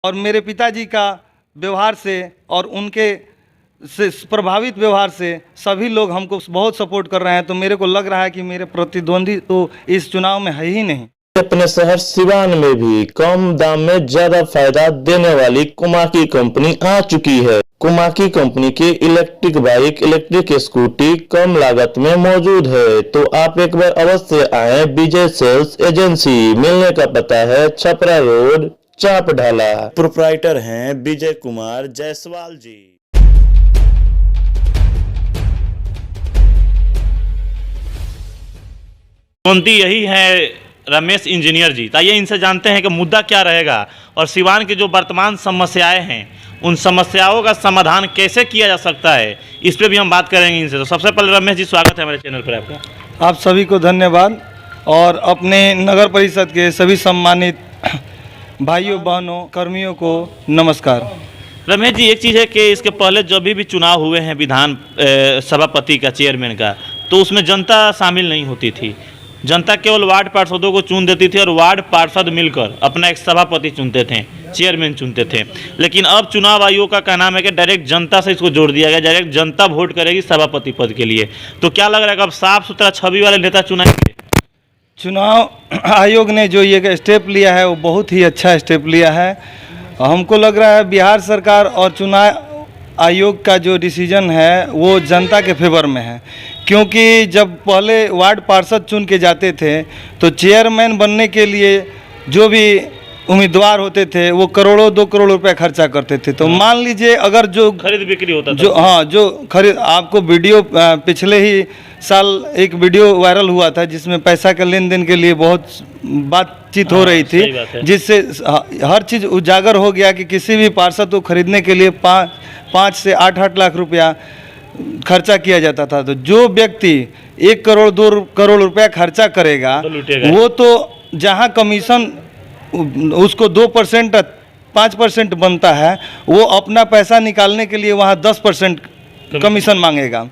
और मेरे पिताजी का व्यवहार से और उनके से प्रभावित व्यवहार से सभी लोग हमको बहुत सपोर्ट कर रहे हैं। तो मेरे को लग रहा है कि मेरे प्रतिद्वंदी तो इस चुनाव में है ही नहीं। अपने शहर सिवान में भी कम दाम में ज्यादा फायदा देने वाली कुमाकी कंपनी आ चुकी है। कुमाकी कंपनी की इलेक्ट्रिक बाइक, इलेक्ट्रिक स्कूटी कम लागत में मौजूद है। तो आप एक बार अवश्य आए विजय सेल्स एजेंसी। मिलने का पता है छपरा रोड, चाप ढाला। प्रोप्राइटर हैं विजय कुमार जायसवाल जी। यही है रमेश इंजीनियर जी। आइए इनसे जानते हैं कि मुद्दा क्या रहेगा और सिवान की जो वर्तमान समस्याएं हैं उन समस्याओं का समाधान कैसे किया जा सकता है, इस पे भी हम बात करेंगे इनसे। तो सबसे पहले रमेश जी, स्वागत है हमारे चैनल पर आपका। आप सभी को धन्यवाद और अपने नगर परिषद के सभी सम्मानित भाइयों बहनों कर्मियों को नमस्कार। रमेश जी, एक चीज़ है कि इसके पहले जब भी चुनाव हुए हैं विधान सभापति का, चेयरमैन का, तो उसमें जनता शामिल नहीं होती थी। जनता केवल वार्ड पार्षदों को चुन देती थी और वार्ड पार्षद मिलकर अपना एक सभापति चुनते थे, चेयरमैन चुनते थे। लेकिन अब चुनाव आयोग का कहना है कि डायरेक्ट जनता से इसको जोड़ दिया गया, डायरेक्ट जनता वोट करेगी सभापति पद के लिए। तो क्या लग रहा है कि अब साफ सुथरा छवि वाले नेता चुनाएंगे? चुनाव आयोग ने जो ये स्टेप लिया है वो बहुत ही अच्छा स्टेप लिया है। हमको लग रहा है बिहार सरकार और चुनाव आयोग का जो डिसीजन है वो जनता के फेवर में है, क्योंकि जब पहले वार्ड पार्षद चुन के जाते थे तो चेयरमैन बनने के लिए जो भी उम्मीदवार होते थे वो करोड़ों 2 करोड़ रुपए खर्चा करते थे। तो मान लीजिए अगर जो खरीद बिक्री होता था, जो खरीद, आपको वीडियो पिछले ही साल एक वीडियो वायरल हुआ था जिसमें पैसा के लेन देन के लिए बहुत बातचीत हो रही थी, जिससे हर चीज़ उजागर हो गया कि किसी भी पार्षद को खरीदने के लिए 5 से 8 लाख रुपया खर्चा किया जाता था। तो जो व्यक्ति 1 करोड़ 2 करोड़ रुपया खर्चा करेगा तो वो तो जहां कमीशन उसको 2% 5% बनता है, वो अपना पैसा निकालने के लिए वहां 10% कमीशन मांगेगा।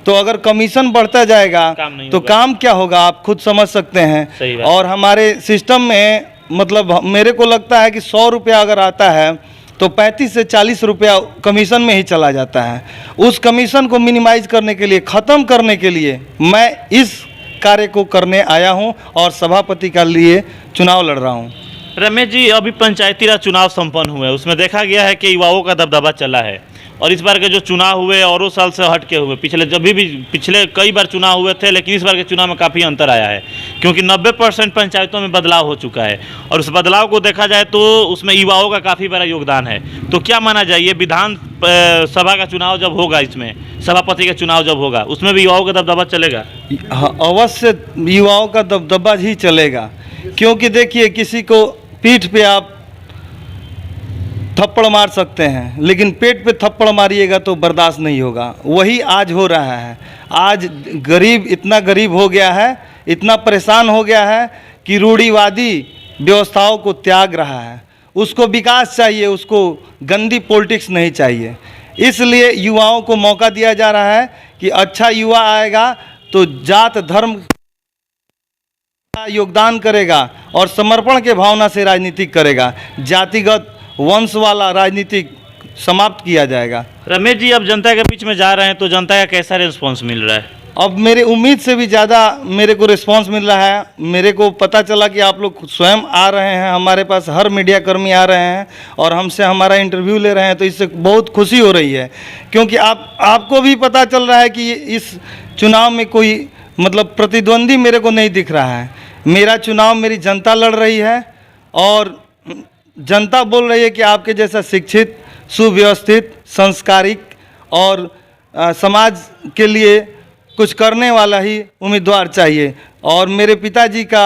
तो अगर कमीशन बढ़ता जाएगा तो काम क्या होगा आप खुद समझ सकते हैं। और हमारे सिस्टम में मतलब मेरे को लगता है कि 100 रुपया अगर आता है तो 35 से 40 रुपया कमीशन में ही चला जाता है। उस कमीशन को मिनिमाइज करने के लिए, ख़त्म करने के लिए मैं इस कार्य को करने आया हूं और सभापति के लिए चुनाव लड़ रहा हूं। रमेश जी, अभी पंचायती राज चुनाव संपन्न हुए, उसमें देखा गया है कि युवाओं का दबदबा चला है और इस बार के जो चुनाव हुए औरों साल से हट के हुए, पिछले कई बार चुनाव हुए थे लेकिन इस बार के चुनाव में काफ़ी अंतर आया है, क्योंकि 90% पंचायतों में बदलाव हो चुका है और उस बदलाव को देखा जाए तो उसमें युवाओं का काफ़ी बड़ा योगदान है। तो क्या माना जाए, ये विधान सभा का चुनाव जब होगा, इसमें सभापति का चुनाव जब होगा, उसमें भी युवाओं का दबदबा चलेगा? हाँ, अवश्य युवाओं का दबदबा ही चलेगा, क्योंकि देखिए किसी को पीठ पे आप थप्पड़ मार सकते हैं लेकिन पेट पे थप्पड़ मारिएगा तो बर्दाश्त नहीं होगा। वही आज हो रहा है। आज गरीब इतना गरीब हो गया है, इतना परेशान हो गया है कि रूढ़िवादी व्यवस्थाओं को त्याग रहा है। उसको विकास चाहिए, उसको गंदी पॉलिटिक्स नहीं चाहिए। इसलिए युवाओं को मौका दिया जा रहा है कि अच्छा युवा आएगा तो जात धर्म योगदान करेगा और समर्पण के भावना से राजनीति करेगा। जातिगत वंश वाला राजनीति समाप्त किया जाएगा। रमेश जी, अब जनता के बीच में जा रहे हैं तो जनता का कैसा रिस्पांस मिल रहा है? अब मेरे उम्मीद से भी ज़्यादा मेरे को रिस्पांस मिल रहा है। मेरे को पता चला कि आप लोग स्वयं आ रहे हैं, हमारे पास हर मीडिया कर्मी आ रहे हैं और हमसे हमारा इंटरव्यू ले रहे हैं, तो इससे बहुत खुशी हो रही है, क्योंकि आपको भी पता चल रहा है कि इस चुनाव में कोई मतलब प्रतिद्वंदी मेरे को नहीं दिख रहा है। मेरा चुनाव मेरी जनता लड़ रही है और जनता बोल रही है कि आपके जैसा शिक्षित, सुव्यवस्थित, संस्कारिक और समाज के लिए कुछ करने वाला ही उम्मीदवार चाहिए। और मेरे पिताजी का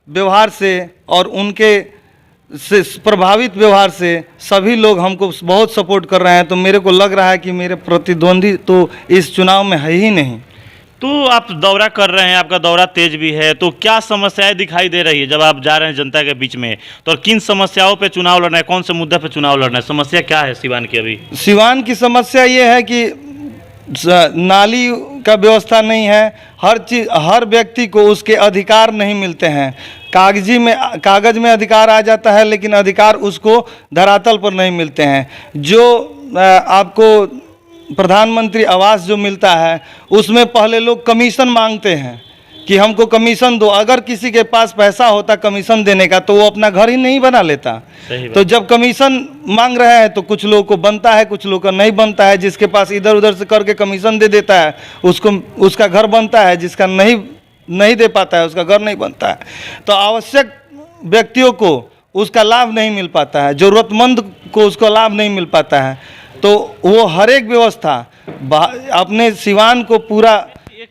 व्यवहार से और उनके से प्रभावित व्यवहार से सभी लोग हमको बहुत सपोर्ट कर रहे हैं। तो मेरे को लग रहा है कि मेरे प्रतिद्वंदी तो इस चुनाव में है ही नहीं। तो आप दौरा कर रहे हैं, आपका दौरा तेज भी है, तो क्या समस्याएं दिखाई दे रही है जब आप जा रहे हैं जनता के बीच में? तो किन समस्याओं पे चुनाव लड़ना है, कौन से मुद्दे पे चुनाव लड़ना है? समस्या क्या है सिवान की? अभी सिवान की समस्या ये है कि नाली का व्यवस्था नहीं है। हर व्यक्ति को उसके अधिकार नहीं मिलते हैं। कागज में अधिकार आ जाता है, लेकिन अधिकार उसको धरातल पर नहीं मिलते हैं। जो आपको प्रधानमंत्री आवास जो मिलता है, उसमें पहले लोग कमीशन मांगते हैं कि हमको कमीशन दो। अगर किसी के पास पैसा होता कमीशन देने का तो वो अपना घर ही नहीं बना लेता। तो जब कमीशन मांग रहे हैं तो कुछ लोगों को बनता है, कुछ लोगों का नहीं बनता है। जिसके पास इधर उधर से करके कमीशन दे देता है उसको उसका घर बनता है, जिसका नहीं दे पाता है उसका घर नहीं बनता है। तो आवश्यक व्यक्तियों को उसका लाभ नहीं मिल पाता है, ज़रूरतमंद को उसका लाभ नहीं मिल पाता है। तो वो हर एक व्यवस्था अपने सिवान को पूरा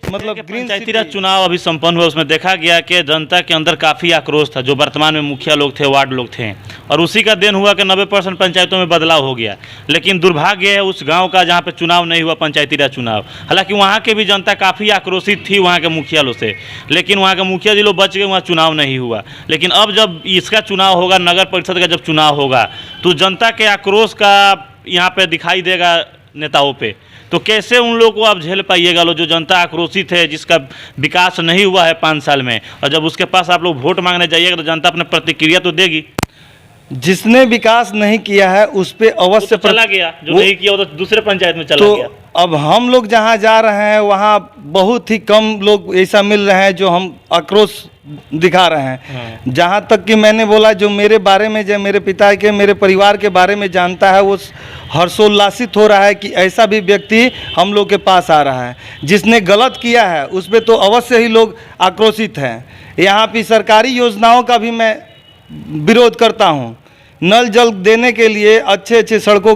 मतलब पंचायती राज चुनाव अभी संपन्न हुआ, उसमें देखा गया कि जनता के अंदर काफ़ी आक्रोश था। जो वर्तमान में मुखिया लोग थे, वार्ड लोग थे, और उसी का देन हुआ कि 90% पंचायतों में बदलाव हो गया। लेकिन दुर्भाग्य है उस गांव का जहां पे चुनाव नहीं हुआ, पंचायती राज चुनाव। हालांकि वहां के भी जनता काफ़ी आक्रोशित थी वहां के मुखिया लोग से, लेकिन वहां के मुखिया जी लोग बच गए, वहाँ चुनाव नहीं हुआ। लेकिन अब जब इसका चुनाव होगा, नगर परिषद का जब चुनाव होगा, तो जनता के आक्रोश का यहाँ पर दिखाई देगा नेताओं पे। तो कैसे उन लोगों को आप झेल पाइएगा, लो जो जनता आक्रोशित है, जिसका विकास नहीं हुआ है 5 साल में, और जब उसके पास आप लोग वोट मांगने जाइएगा तो जनता अपने प्रतिक्रिया तो देगी। जिसने विकास नहीं किया है उस पे अवश्य चला गया, जो नहीं किया वो तो दूसरे पंचायत में चला गया। अब हम लोग जहाँ जा रहे हैं वहाँ बहुत ही कम लोग ऐसा मिल रहे हैं जो हम आक्रोश दिखा रहे हैं। जहाँ तक कि मैंने बोला, जो मेरे बारे में, जो मेरे पिता के, मेरे परिवार के बारे में जानता है, वो हर्षोल्लासित हो रहा है कि ऐसा भी व्यक्ति हम लोग के पास आ रहा है। जिसने गलत किया है उस पर तो अवश्य ही लोग आक्रोशित हैं। यहाँ की सरकारी योजनाओं का भी मैं विरोध करता हूँ। नल जल देने के लिए अच्छे सड़कों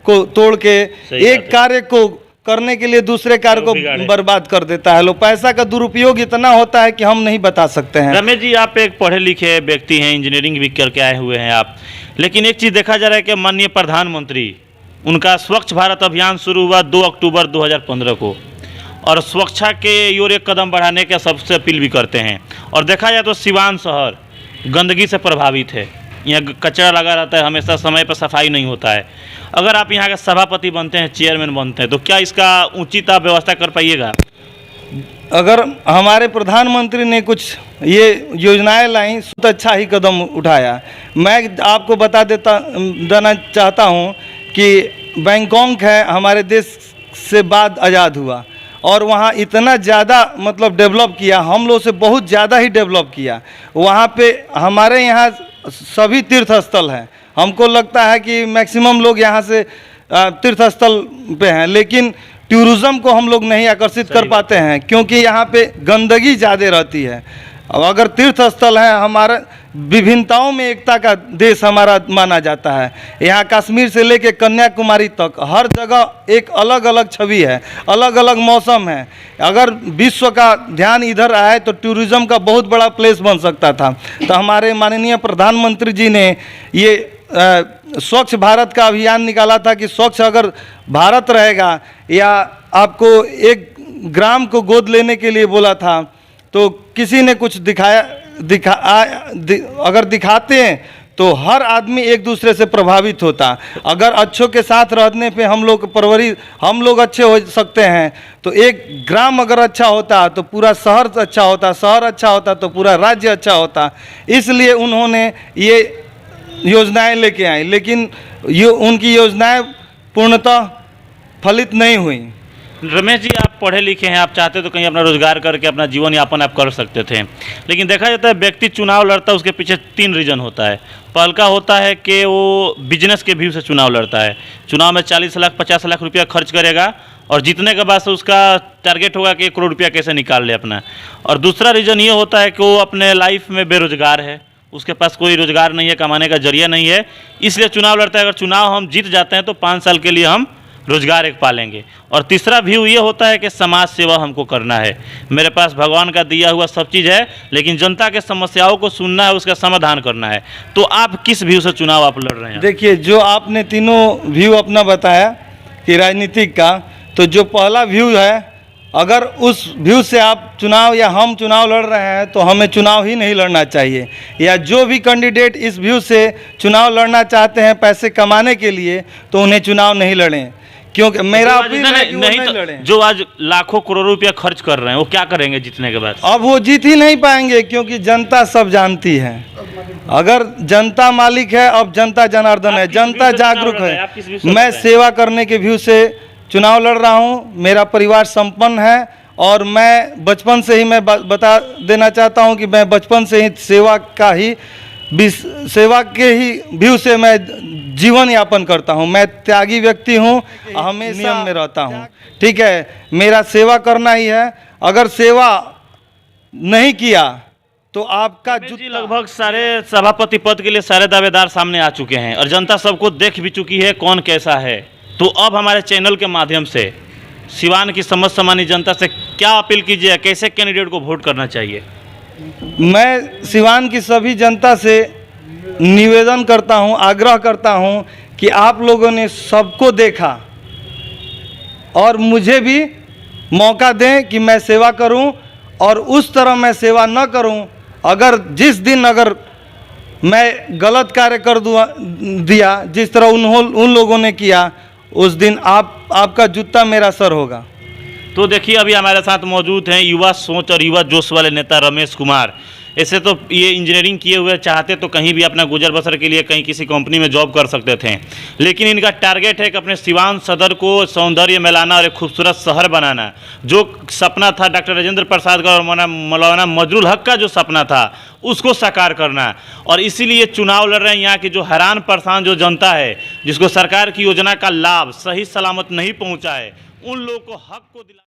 को तोड़ के एक कार्य को करने के लिए दूसरे कार्य को बर्बाद कर देता है। लोग पैसा का दुरुपयोग इतना होता है कि हम नहीं बता सकते हैं। रमेश जी, आप एक पढ़े लिखे व्यक्ति हैं, इंजीनियरिंग भी करके आए हुए हैं आप, लेकिन एक चीज़ देखा जा रहा है कि माननीय प्रधानमंत्री, उनका स्वच्छ भारत अभियान शुरू हुआ 2 अक्टूबर 2015 को, और स्वच्छता के ओर एक कदम बढ़ाने का सबसे अपील भी करते हैं। और देखा जाए तो सिवान शहर गंदगी से प्रभावित है। यहाँ कचरा लगा रहता है, हमेशा समय पर सफाई नहीं होता है। अगर आप यहाँ के सभापति बनते हैं, चेयरमैन बनते हैं, तो क्या इसका उचित आप व्यवस्था कर पाइएगा? अगर हमारे प्रधानमंत्री ने कुछ ये योजनाएं लाई तो अच्छा ही कदम उठाया। मैं आपको बता देना चाहता हूँ कि बैंकॉक है, हमारे देश से बाद आज़ाद हुआ, और वहाँ इतना ज़्यादा मतलब डेवलप किया, हम लोग से बहुत ज़्यादा ही डेवलप किया। वहाँ पे हमारे यहाँ सभी तीर्थ स्थल हैं। हमको लगता है कि मैक्सिमम लोग यहाँ से तीर्थ स्थल पे हैं, लेकिन टूरिज़्म को हम लोग नहीं आकर्षित कर पाते हैं क्योंकि यहाँ पे गंदगी ज़्यादा रहती है। अब अगर तीर्थ स्थल है, हमारा विभिन्नताओं में एकता का देश हमारा माना जाता है। यहाँ कश्मीर से लेके कन्याकुमारी तक हर जगह एक अलग अलग छवि है, अलग अलग मौसम है। अगर विश्व का ध्यान इधर आए तो टूरिज़्म का बहुत बड़ा प्लेस बन सकता था। तो हमारे माननीय प्रधानमंत्री जी ने ये स्वच्छ भारत का अभियान निकाला था कि स्वच्छ अगर भारत रहेगा, या आपको एक ग्राम को गोद लेने के लिए बोला था, तो किसी ने कुछ अगर दिखाते हैं तो हर आदमी एक दूसरे से प्रभावित होता। अगर अच्छों के साथ रहने पे हम लोग अच्छे हो सकते हैं, तो एक ग्राम अगर अच्छा होता तो पूरा शहर अच्छा होता, शहर अच्छा होता तो पूरा राज्य अच्छा होता। इसलिए उन्होंने ये योजनाएं लेके आई, लेकिन उनकी योजनाएं पूर्णतः फलित नहीं हुई। रमेश जी, आप पढ़े लिखे हैं, आप चाहते तो कहीं अपना रोजगार करके अपना जीवन यापन आप कर सकते थे, लेकिन देखा जाता है व्यक्ति चुनाव लड़ता है, उसके पीछे 3 रीज़न होता है। पहला होता है कि वो बिजनेस के व्यू से चुनाव लड़ता है। चुनाव में 40 लाख 50 लाख रुपया खर्च करेगा, और जीतने के बाद से उसका टारगेट होगा कि 1 करोड़ रुपया कैसे निकाल ले अपना। और दूसरा रीज़न ये होता है कि वो अपने लाइफ में बेरोजगार है, उसके पास कोई रोजगार नहीं है, कमाने का जरिया नहीं है, इसलिए चुनाव लड़ता है। अगर चुनाव हम जीत जाते हैं तो 5 साल के लिए हम रोजगार एक पालेंगे। और तीसरा व्यू ये होता है कि समाज सेवा हमको करना है, मेरे पास भगवान का दिया हुआ सब चीज़ है, लेकिन जनता के समस्याओं को सुनना है, उसका समाधान करना है। तो आप किस व्यू से चुनाव आप लड़ रहे हैं? देखिए, जो आपने तीनों व्यू अपना बताया कि राजनीतिक का, तो जो पहला व्यू है, अगर उस व्यू से आप चुनाव या हम चुनाव लड़ रहे हैं तो हमें चुनाव ही नहीं लड़ना चाहिए। या जो भी कैंडिडेट इस व्यू से चुनाव लड़ना चाहते हैं पैसे कमाने के लिए, तो उन्हें चुनाव नहीं लड़ें, क्योंकि मेरा जो आज अपील है कि वो नहीं नहीं तो लड़ें। जो आज लाखों करोड़ों रुपया खर्च कर रहे हैं वो क्या करेंगे जीतने के बाद? अब वो जीत ही नहीं पाएंगे, क्योंकि जनता सब जानती है। अगर जनता मालिक है, अब जनता जनार्दन है, आप किस जनता व्यू से चुनाव जागरूक लड़ रहे हैं? आप किस व्यू है। से लड़ मैं रहे हैं? सेवा करने के व्यू से चुनाव लड़ रहा हूँ। मेरा परिवार संपन्न है और मैं बचपन से ही मैं बता देना चाहता हूँ कि मैं बचपन से ही सेवा के ही व्यू से मैं जीवन यापन करता हूँ। मैं त्यागी व्यक्ति हूँ, हमेशा नियम में रहता हूँ। ठीक है, मेरा सेवा करना ही है। अगर सेवा नहीं किया तो आपका रमेश जी, लगभग सारे सभापति पद के लिए सारे दावेदार सामने आ चुके हैं और जनता सबको देख भी चुकी है कौन कैसा है। तो अब हमारे चैनल के माध्यम से सिवान की समस्त सामान्य जनता से क्या अपील कीजिए, कैसे कैंडिडेट को वोट करना चाहिए? मैं सिवान की सभी जनता से निवेदन करता हूं, आग्रह करता हूं कि आप लोगों ने सबको देखा और मुझे भी मौका दें कि मैं सेवा करूं, और उस तरह मैं सेवा न करूं। अगर जिस दिन अगर मैं गलत कार्य कर दिया जिस तरह उन लोगों ने किया, उस दिन आपका जूता मेरा सर होगा। तो देखिए अभी हमारे साथ मौजूद हैं युवा सोच और युवा जोश वाले नेता रमेश कुमार। ऐसे तो ये इंजीनियरिंग किए हुए चाहते तो कहीं भी अपना गुजर बसर के लिए कहीं किसी कंपनी में जॉब कर सकते थे, लेकिन इनका टारगेट है कि अपने सिवान सदर को सौंदर्य में लाना और एक खूबसूरत शहर बनाना। जो सपना था डॉक्टर राजेंद्र प्रसाद का और मौलाना मजरुल हक का जो सपना था उसको साकार करना, और इसीलिए चुनाव लड़ रहे हैं। यहाँ की जो हैरान परेशान जो जनता है जिसको सरकार की योजना का लाभ सही सलामत नहीं पहुँचा है, उन लोगों को हक को दिला